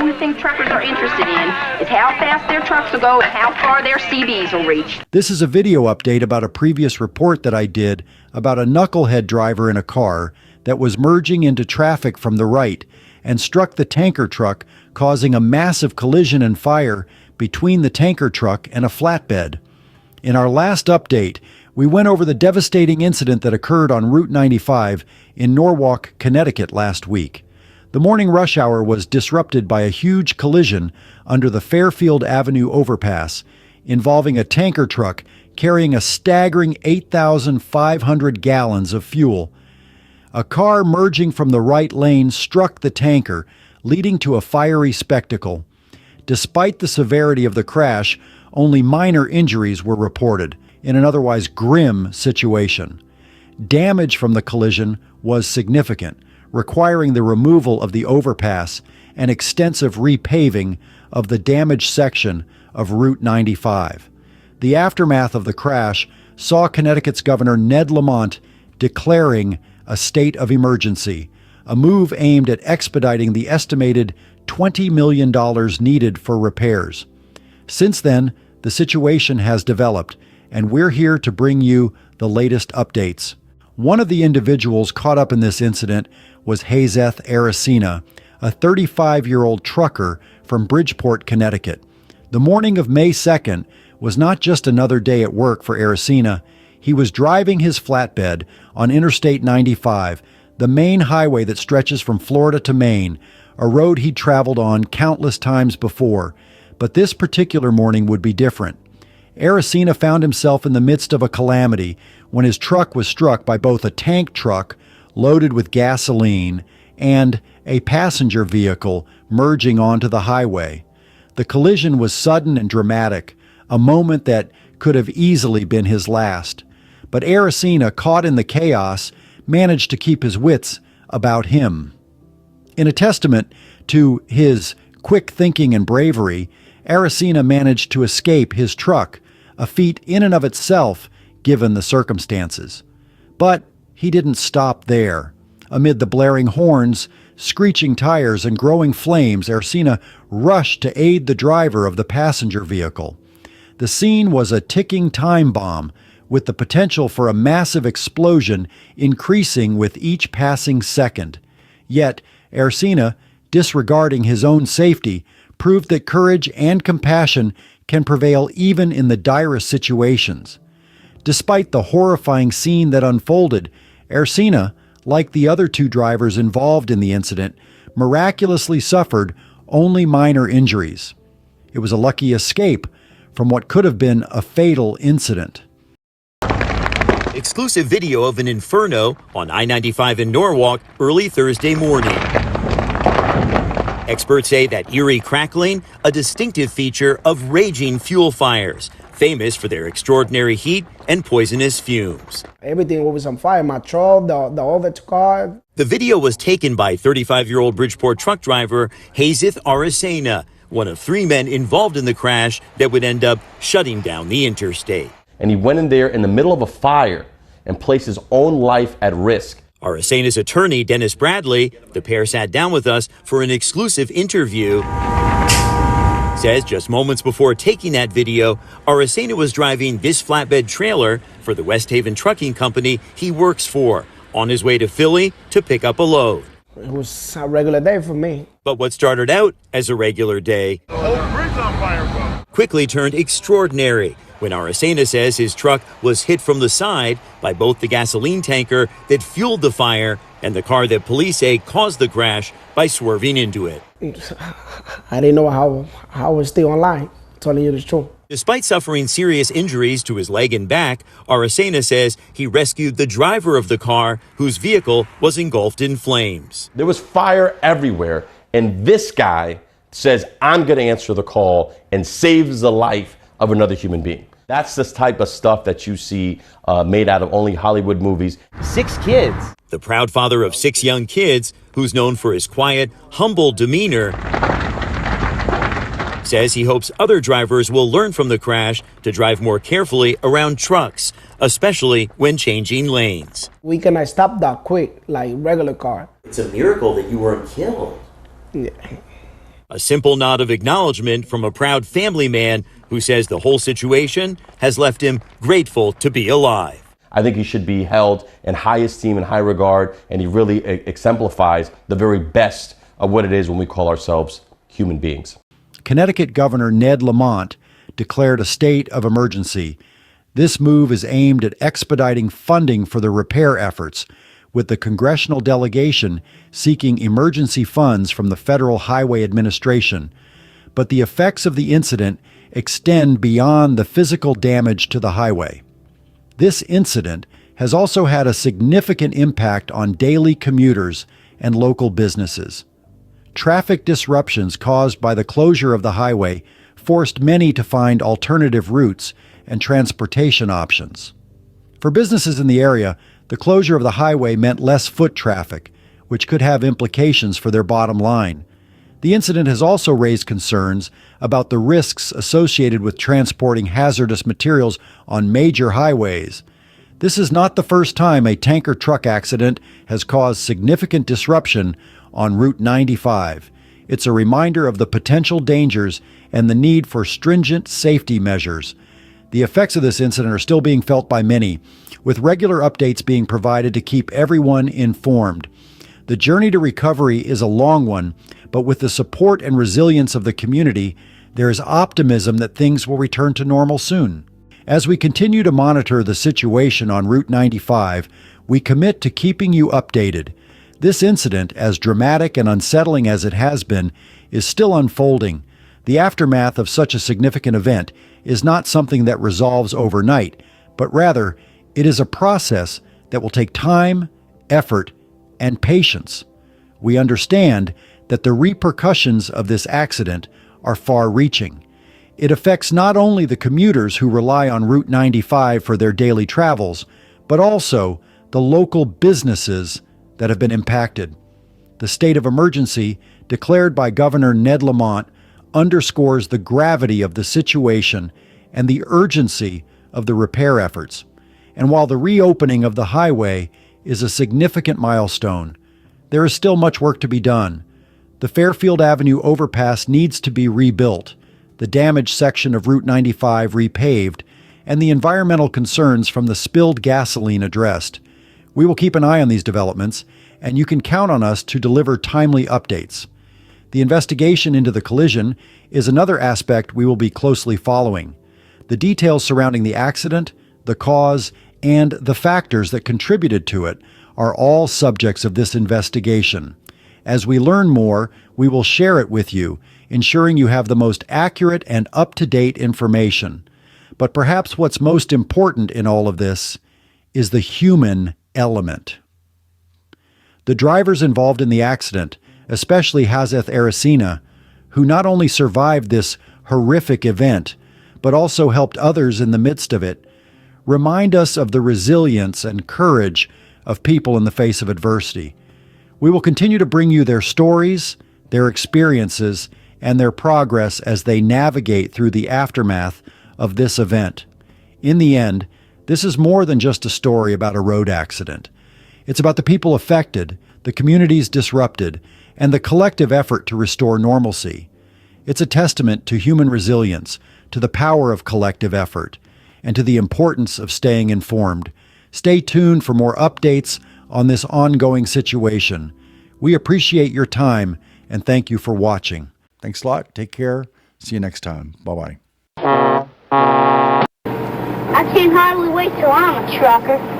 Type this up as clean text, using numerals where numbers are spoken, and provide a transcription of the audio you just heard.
only thing truckers are interested in is how fast their trucks will go and how far their CBs will reach. This is a video update about a previous report that I did about a knucklehead driver in a car that was merging into traffic from the right and struck the tanker truck, causing a massive collision and fire between the tanker truck and a flatbed. In our last update, we went over the devastating incident that occurred on Route 95 in Norwalk, Connecticut last week. The morning rush hour was disrupted by a huge collision under the Fairfield Avenue overpass involving a tanker truck carrying a staggering 8,500 gallons of fuel. A car merging from the right lane struck the tanker, leading to a fiery spectacle. Despite the severity of the crash, only minor injuries were reported in an otherwise grim situation. Damage from the collision was significant, requiring the removal of the overpass and extensive repaving of the damaged section of Route 95. The aftermath of the crash saw Connecticut's Governor Ned Lamont declaring a state of emergency, a move aimed at expediting the estimated $20 million needed for repairs. Since then, the situation has developed, and we're here to bring you the latest updates. One of the individuals caught up in this incident was Hazeth Aracena, a 35-year-old trucker from Bridgeport, Connecticut. The morning of May 2nd was not just another day at work for Aracena. He was driving his flatbed on Interstate 95, the main highway that stretches from Florida to Maine, a road he'd traveled on countless times before. But this particular morning would be different. Aracena found himself in the midst of a calamity when his truck was struck by both a tank truck loaded with gasoline and a passenger vehicle merging onto the highway. The collision was sudden and dramatic, a moment that could have easily been his last. But Aracena, caught in the chaos, managed to keep his wits about him. In a testament to his quick thinking and bravery, Aracena managed to escape his truck, a feat in and of itself given the circumstances. But he didn't stop there. Amid the blaring horns, screeching tires, and growing flames, Aracena rushed to aid the driver of the passenger vehicle. The scene was a ticking time bomb, with the potential for a massive explosion increasing with each passing second. Yet, Aracena, disregarding his own safety, proved that courage and compassion can prevail even in the direst situations. Despite the horrifying scene that unfolded, Aracena, like the other two drivers involved in the incident, miraculously suffered only minor injuries. It was a lucky escape from what could have been a fatal incident. Exclusive video of an inferno on I-95 in Norwalk early Thursday morning. Experts say that eerie crackling, a distinctive feature of raging fuel fires, famous for their extraordinary heat and poisonous fumes. Everything was on fire, my truck, the other car. The video was taken by 35-year-old Bridgeport truck driver Hazeth Aracena, one of three men involved in the crash that would end up shutting down the interstate. And he went in there in the middle of a fire and placed his own life at risk. Aracena's attorney, Dennis Bradley, the pair sat down with us for an exclusive interview, says just moments before taking that video, Aracena was driving this flatbed trailer for the West Haven trucking company he works for, on his way to Philly to pick up a load. It was a regular day for me. But what started out as a regular day quickly turned extraordinary when Aracena says his truck was hit from the side by both the gasoline tanker that fueled the fire and the car that police say caused the crash by swerving into it. I didn't know how I was still online, telling you the truth. Despite suffering serious injuries to his leg and back, Aracena says he rescued the driver of the car whose vehicle was engulfed in flames. There was fire everywhere, and this guy says, I'm going to answer the call, and saves the life of another human being. That's the type of stuff that you see made out of only Hollywood movies. 6 kids. The proud father of 6 young kids, who's known for his quiet, humble demeanor, says he hopes other drivers will learn from the crash to drive more carefully around trucks, especially when changing lanes. We cannot stop that quick, like regular car. It's a miracle that you weren't killed. Yeah. A simple nod of acknowledgement from a proud family man who says the whole situation has left him grateful to be alive. I think he should be held in high esteem and high regard, and he really exemplifies the very best of what it is when we call ourselves human beings. Connecticut Governor Ned Lamont declared a state of emergency. This move is aimed at expediting funding for the repair efforts, with the congressional delegation seeking emergency funds from the Federal Highway Administration. But the effects of the incident extend beyond the physical damage to the highway. This incident has also had a significant impact on daily commuters and local businesses. Traffic disruptions caused by the closure of the highway forced many to find alternative routes and transportation options. For businesses in the area, the closure of the highway meant less foot traffic, which could have implications for their bottom line. The incident has also raised concerns about the risks associated with transporting hazardous materials on major highways. This is not the first time a tanker truck accident has caused significant disruption on Route 95. It's a reminder of the potential dangers and the need for stringent safety measures. The effects of this incident are still being felt by many, with regular updates being provided to keep everyone informed. The journey to recovery is a long one, but with the support and resilience of the community, there is optimism that things will return to normal soon. As we continue to monitor the situation on Route 95, we commit to keeping you updated. This incident, as dramatic and unsettling as it has been, is still unfolding. The aftermath of such a significant event is not something that resolves overnight, but rather, it is a process that will take time, effort, and patience. We understand that the repercussions of this accident are far-reaching. It affects not only the commuters who rely on Route 95 for their daily travels, but also the local businesses that have been impacted. The state of emergency declared by Governor Ned Lamont underscores the gravity of the situation and the urgency of the repair efforts. And while the reopening of the highway is a significant milestone, there is still much work to be done. The Fairfield Avenue overpass needs to be rebuilt, the damaged section of Route 95 repaved, and the environmental concerns from the spilled gasoline addressed. We will keep an eye on these developments, and you can count on us to deliver timely updates. The investigation into the collision is another aspect we will be closely following. The details surrounding the accident, the cause, and the factors that contributed to it are all subjects of this investigation. As we learn more, we will share it with you, ensuring you have the most accurate and up-to-date information. But perhaps what's most important in all of this is the human element. The drivers involved in the accident, especially Hazeth Aracena, who not only survived this horrific event, but also helped others in the midst of it, remind us of the resilience and courage of people in the face of adversity. We will continue to bring you their stories, their experiences, and their progress as they navigate through the aftermath of this event. In the end, this is more than just a story about a road accident. It's about the people affected, the communities disrupted, and the collective effort to restore normalcy. It's a testament to human resilience, to the power of collective effort, and to the importance of staying informed. Stay tuned for more updates on this ongoing situation. We appreciate your time and thank you for watching. Thanks a lot. Take care. See you next time. Bye-bye. I can't hardly wait till I'm a trucker.